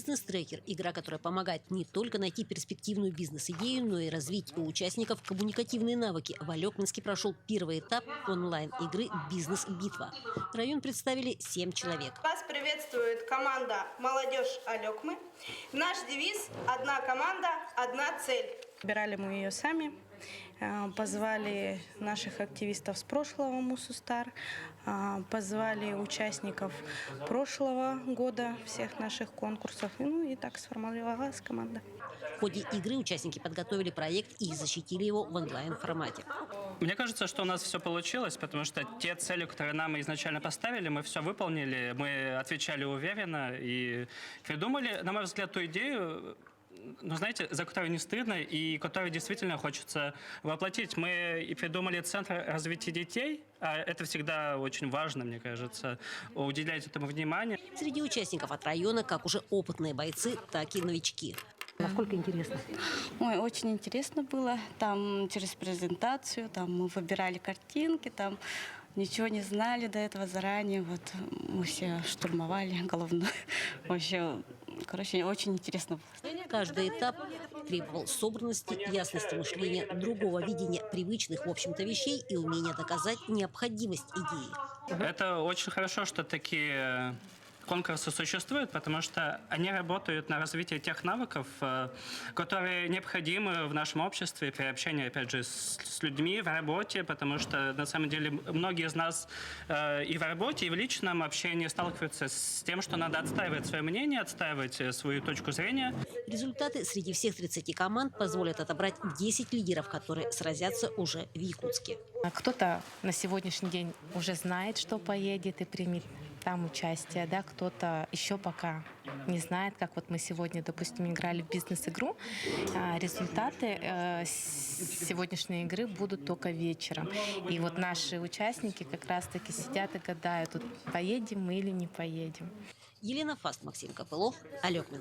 Бизнес-трекер – игра, которая помогает не только найти перспективную бизнес-идею, но и развить у участников коммуникативные навыки. В Алекминске прошел первый этап онлайн-игры «Бизнес-битва». Район представили 7 человек. Вас приветствует команда «Молодежь Алекмы». Наш девиз «Одна команда, одна цель». Выбирали мы ее сами, позвали наших активистов с прошлого МУСУСТАР, позвали участников прошлого года всех наших конкурсов, и так сформировалась команда. В ходе игры участники подготовили проект и защитили его в онлайн-формате. Мне кажется, что у нас все получилось, потому что те цели, которые нам изначально поставили, мы все выполнили, мы отвечали уверенно и придумали, на мой взгляд, ту идею, знаете, за которую не стыдно и которую действительно хочется воплотить. Мы и придумали Центр развития детей, а это всегда очень важно, мне кажется, уделять этому внимание. Среди участников от района как уже опытные бойцы, так и новички. Насколько интересно? Ой, очень интересно было. Там через презентацию, там мы выбирали картинки, там ничего не знали до этого заранее. Вот мы все штурмовали головную. Вообще, очень интересно было. Каждый этап требовал собранности, ясности мышления, другого видения привычных, в общем-то, вещей и умения доказать необходимость идеи. Это очень хорошо, что такие конкурсы существуют, потому что они работают на развитие тех навыков, которые необходимы в нашем обществе при общении, опять же, с людьми в работе, потому что, на самом деле, многие из нас и в работе, и в личном общении сталкиваются с тем, что надо отстаивать свое мнение, отстаивать свою точку зрения. Результаты среди всех 30 команд позволят отобрать 10 лидеров, которые сразятся уже в Якутске. Кто-то на сегодняшний день уже знает, что поедет и примет там участие, да, кто-то еще пока не знает, как вот мы сегодня, допустим, играли в бизнес-игру. Результаты сегодняшней игры будут только вечером. И вот наши участники как раз-таки сидят и гадают, поедем мы или не поедем. Елена Фаст, Максим Копылов, Алекминск.